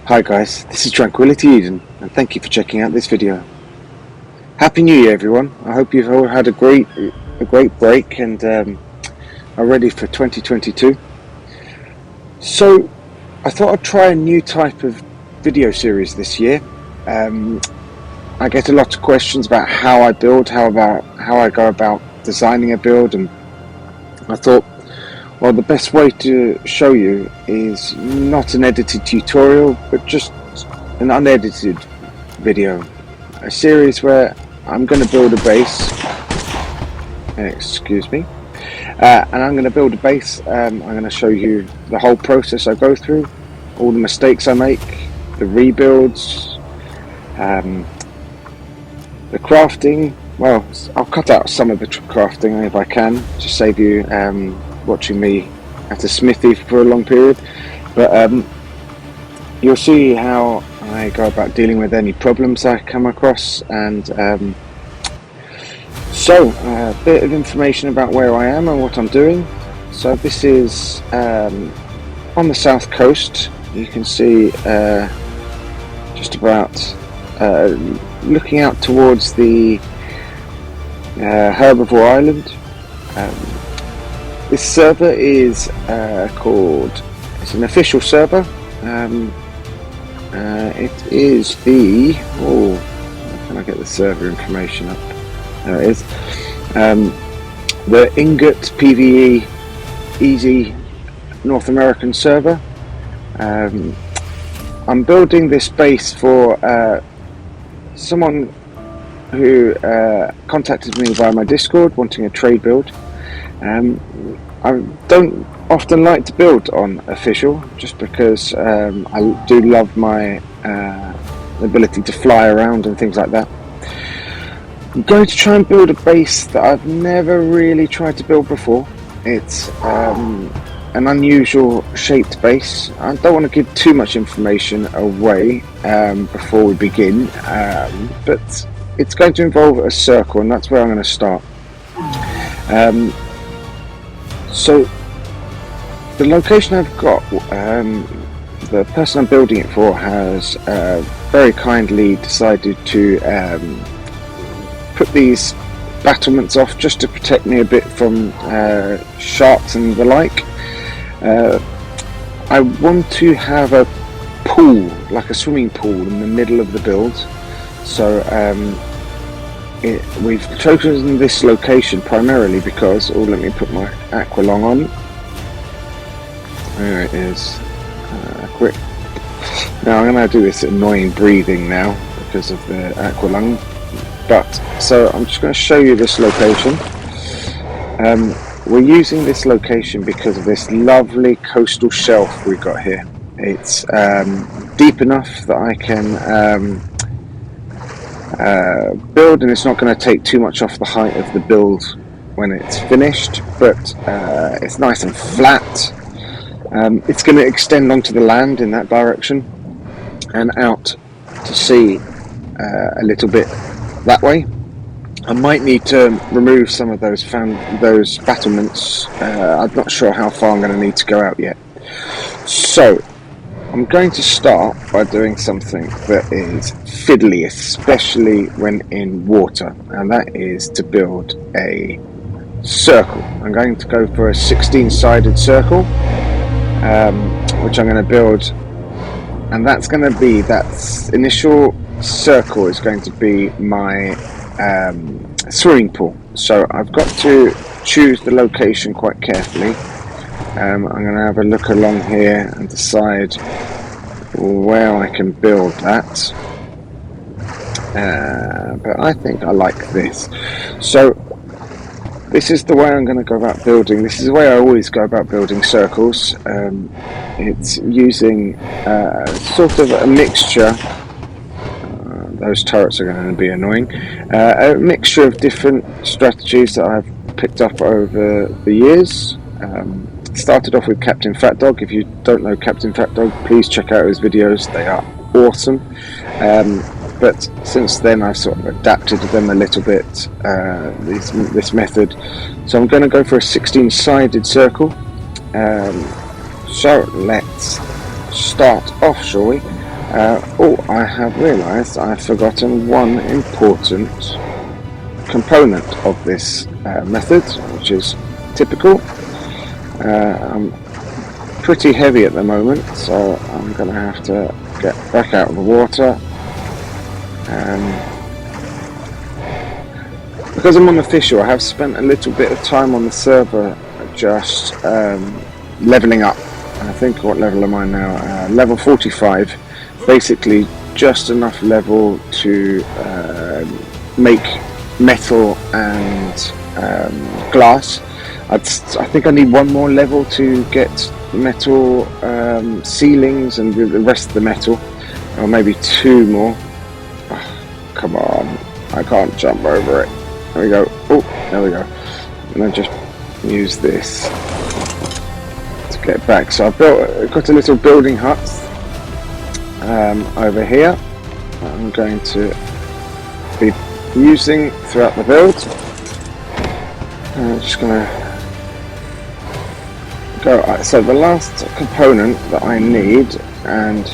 Hi guys, this is Tranquility and thank you for checking out this video. Happy New Year everyone. I hope you've all had a great break and are ready for 2022. So I thought I'd try a new type of video series this year. I get a lot of questions about how I build, how I go about designing a build, and I thought, well, the best way to show you is not an edited tutorial, but just an unedited video. A series where I'm going to build a base, excuse me, and I'm going to build a base. I'm going to show you the whole process I go through, all the mistakes I make, the rebuilds, the crafting. Well, I'll cut out some of the crafting if I can, to save you watching me at a smithy for a long period, but you'll see how I go about dealing with any problems I come across, and so a bit of information about where I am and what I'm doing. So this is on the south coast. You can see just about looking out towards the Herbivore Island. This server is it's an official server. It is the, how can I get the server information up? There it is. The Ingot PvE Easy North American server. I'm building this base for someone who contacted me via my Discord wanting a trade build. I don't often like to build on official, just because I do love my ability to fly around and things like that. I'm going to try and build a base that I've never really tried to build before. It's an unusual shaped base. I don't want to give too much information away before we begin, but it's going to involve a circle, and that's where I'm going to start. So the location I've got, the person I'm building it for has very kindly decided to put these battlements off just to protect me a bit from sharks and the like. I want to have a pool, like a swimming pool, in the middle of the build. So we've chosen this location primarily because, let me put my aqualung on. There it is. Quick. Now I'm going to do this annoying breathing now because of the aqualung. But so I'm just going to show you this location. We're using this location because of this lovely coastal shelf we've got here. It's deep enough that I can build, and it's not going to take too much off the height of the build when it's finished, but it's nice and flat. It's going to extend onto the land in that direction and out to sea a little bit that way. I might need to remove some of those battlements. I'm not sure how far I'm going to need to go out yet. So I'm going to start by doing something that is fiddly, especially when in water, and that is to build a circle. I'm going to go for a 16-sided circle, which I'm going to build, and that's going to be, that initial circle is going to be my swimming pool. So I've got to choose the location quite carefully. I'm going to have a look along here and decide where I can build that. But I think I like this. So this is the way I'm going to go about building. This is the way I always go about building circles. It's using sort of a mixture. Those turrets are going to be annoying. A mixture of different strategies that I've picked up over the years. Started off with Captain Fatdog. If you don't know Captain Fatdog, please check out his videos. They are awesome. But since then I've sort of adapted them a little bit, this method. So I'm going to go for a 16-sided circle. So let's start off, shall we? Oh, I have realised I've forgotten one important component of this method, which is typical. I'm pretty heavy at the moment, so I'm going to have to get back out of the water. Because I'm unofficial, I have spent a little bit of time on the server just levelling up. I think, what level am I now? Level 45. Basically just enough level to make metal and glass. I think I need one more level to get metal ceilings and the rest of the metal, or maybe two more. Oh, come on, I can't jump over it. There we go. Oh, there we go. And I just use this to get back. So I've got a little building hut over here. I'm going to be using throughout the build. I'm just going to go. So the last component that I need, and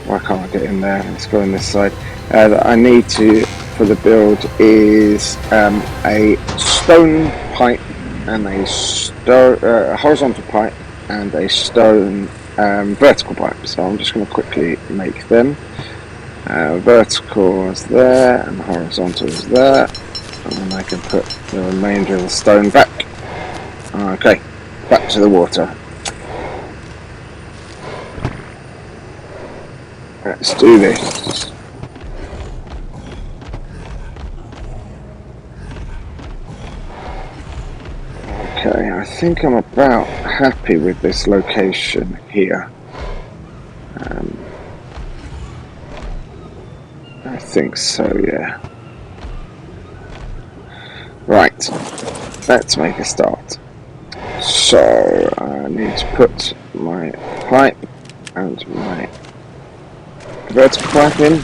why can't I get in there? Let's go on this side. That I need for the build is a stone pipe and a horizontal pipe and a stone vertical pipe. So I'm just going to quickly make them. Vertical is there and the horizontal is there, and then I can put the remainder of the stone back. Okay, back to the water. Let's do this. Okay, I think I'm about happy with this location here. I think so, yeah. Right, let's make a start. So, I need to put my pipe and my vertical pipe in.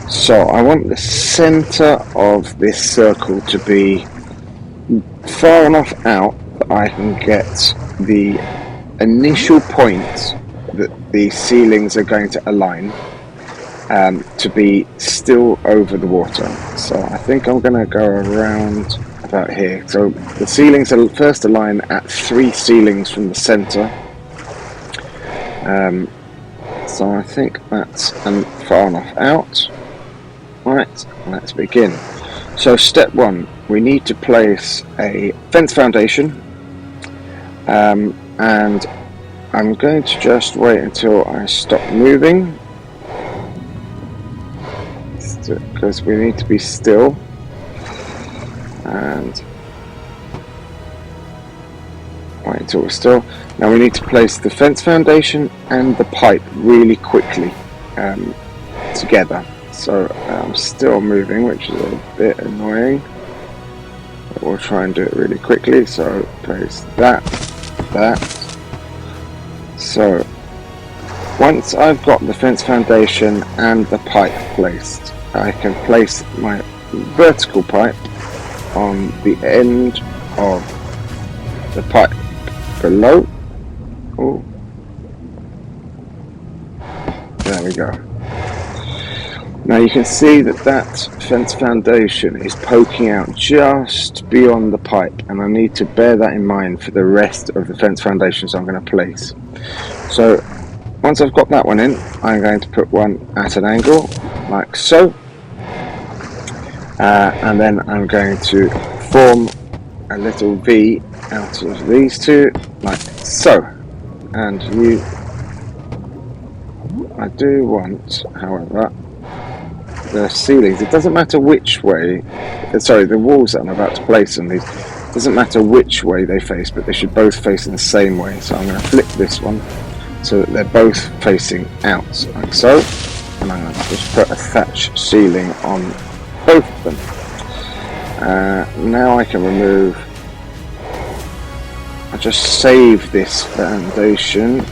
So, I want the centre of this circle to be far enough out that I can get the initial point that the ceilings are going to align to be still over the water. So I think I'm going to go around about here. So the ceilings are first align at 3 ceilings from the centre. So I think that's far enough out. Right, let's begin. So step 1, we need to place a fence foundation, and I'm going to just wait until I stop moving, because we need to be still, and wait until we're still. Now we need to place the fence foundation and the pipe really quickly together. So I'm still moving, which is a bit annoying, but we'll try and do it really quickly. So place that. So once I've got the fence foundation and the pipe placed, I can place my vertical pipe on the end of the pipe below. Oh, there we go. Now you can see that fence foundation is poking out just beyond the pipe, and I need to bear that in mind for the rest of the fence foundations I'm going to place. So once I've got that one in, I'm going to put one at an angle like so, and then I'm going to form a little V out of these two like so. And I do want, however, the ceilings, it doesn't matter which way, sorry, the walls that I'm about to place on these, it doesn't matter which way they face, but they should both face in the same way. So I'm going to flip this one so that they're both facing out like so, and I'm going to just put a thatch ceiling on both of them. Now I can remove, I just save this foundation,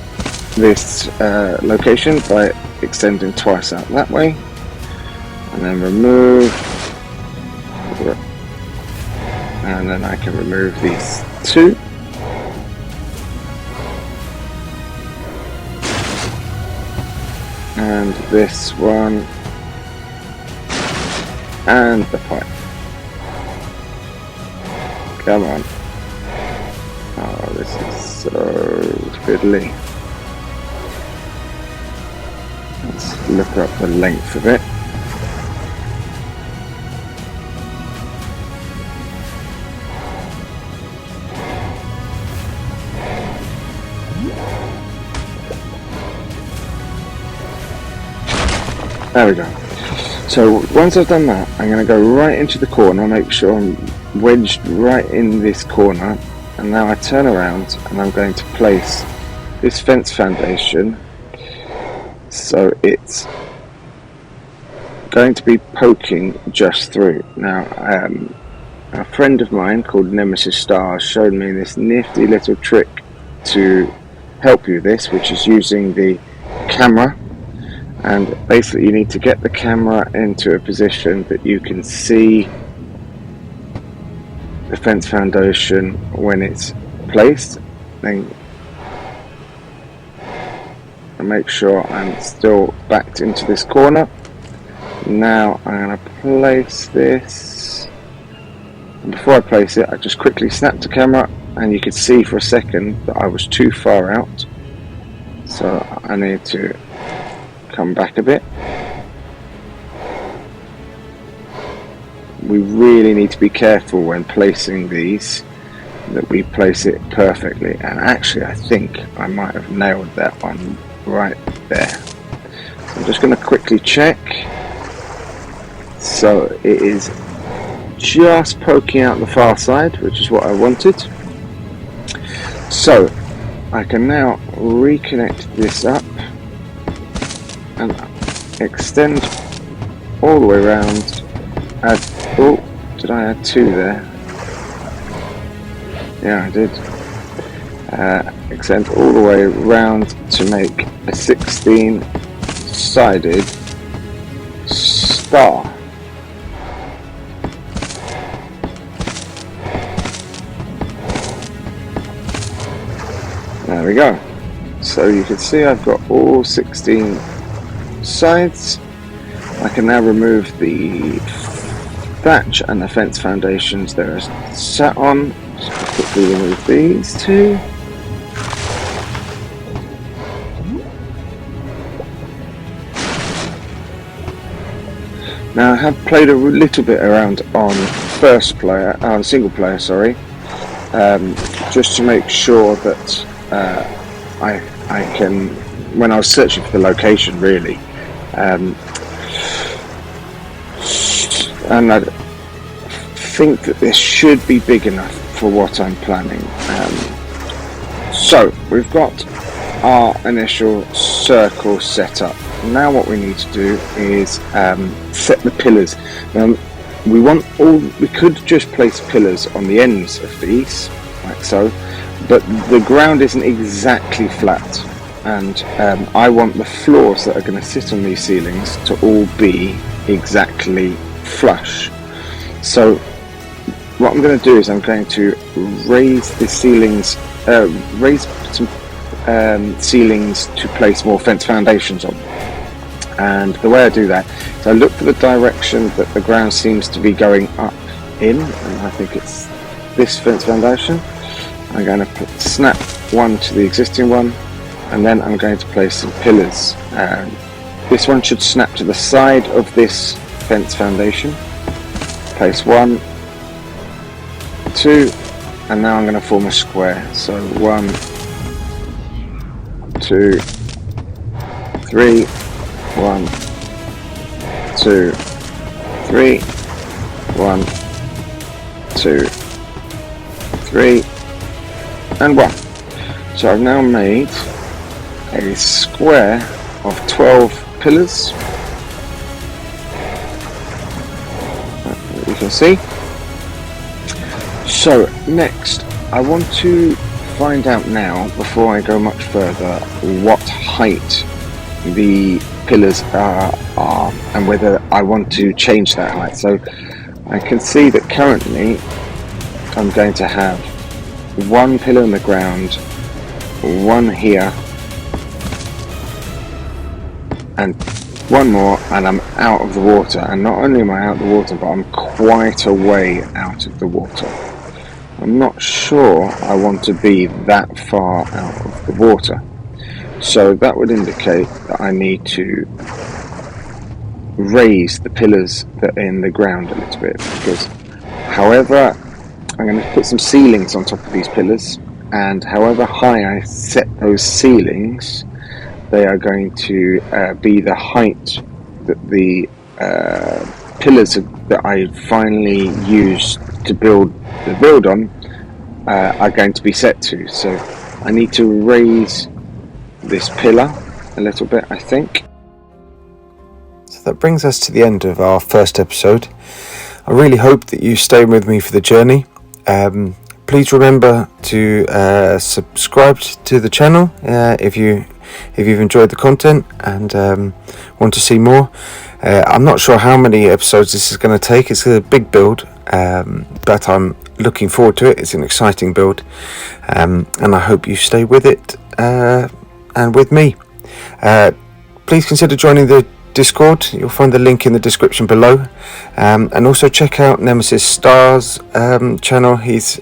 this location, by extending twice out that way. And then remove, and then I can remove these two. and this one, and the pipe. Come on. Oh, this is so fiddly. Let's look up the length of it. There we go. So once I've done that, I'm going to go right into the corner, make sure I'm wedged right in this corner, and now I turn around and I'm going to place this fence foundation so it's going to be poking just through. Now a friend of mine called Nemesis Star showed me this nifty little trick to help you with this, which is using the camera. And basically you need to get the camera into a position that you can see the fence foundation when it's placed. Then make sure I'm still backed into this corner. Now I'm going to place this. And before I place it, I just quickly snapped the camera, and you could see for a second that I was too far out. So I need to come back a bit. We really need to be careful when placing these that we place it perfectly, and actually I think I might have nailed that one right there. I'm just going to quickly check. So it is just poking out the far side, which is what I wanted. So I can now reconnect this up and extend all the way around. Oh, did I add 2 there? Yeah, I did. Extend all the way around to make a 16-sided star. There we go. So you can see I've got all 16 sides. I can now remove the thatch and the fence foundations that are sat on. Just quickly remove these 2. Now I have played a little bit around on single player, sorry, just to make sure that I can, when I was searching for the location really, and I think that this should be big enough for what I'm planning. So we've got our initial circle set up. Now what we need to do is set the pillars. We could just place pillars on the ends of these, like so, but the ground isn't exactly flat, and I want the floors that are going to sit on these ceilings to all be exactly flush. So what I'm going to do is I'm going to raise the ceilings, raise some ceilings to place more fence foundations on. And the way I do that is I look for the direction that the ground seems to be going up in, and I think it's this fence foundation. I'm going to snap one to the existing one, and then I'm going to place some pillars. This one should snap to the side of this fence foundation. Place 1, 2, and now I'm going to form a square. So 1, 2, 3, 1, 2, 3, 1, 2, 3, and 1. So I've now made a square of 12 pillars. You can see. So next I want to find out now, before I go much further, what height the pillars are and whether I want to change that height. So I can see that currently I'm going to have 1 pillar in the ground, 1 here, and one more, and I'm out of the water. And not only am I out of the water, but I'm quite a way out of the water. I'm not sure I want to be that far out of the water. So that would indicate that I need to raise the pillars that are in the ground a little bit, because however, I'm going to put some ceilings on top of these pillars, and however high I set those ceilings, they are going to be the height that the pillars that I finally used to build on are going to be set to. So I need to raise this pillar a little bit, I think. So that brings us to the end of our first episode. I really hope that you stay with me for the journey. Please remember to subscribe to the channel if you've enjoyed the content and want to see more. I'm not sure how many episodes this is going to take. It's a big build, but I'm looking forward to it. It's an exciting build, and I hope you stay with it and with me. Please consider joining the Discord. You'll find the link in the description below, and also check out Nemesis Star's channel. He's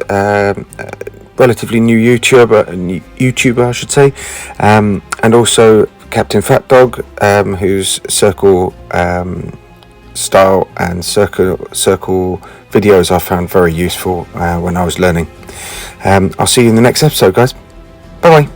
relatively new YouTuber, I should say, and also Captain Fatdog, whose circle style and circle videos I found very useful when I was learning. I'll see you in the next episode, guys. Bye bye.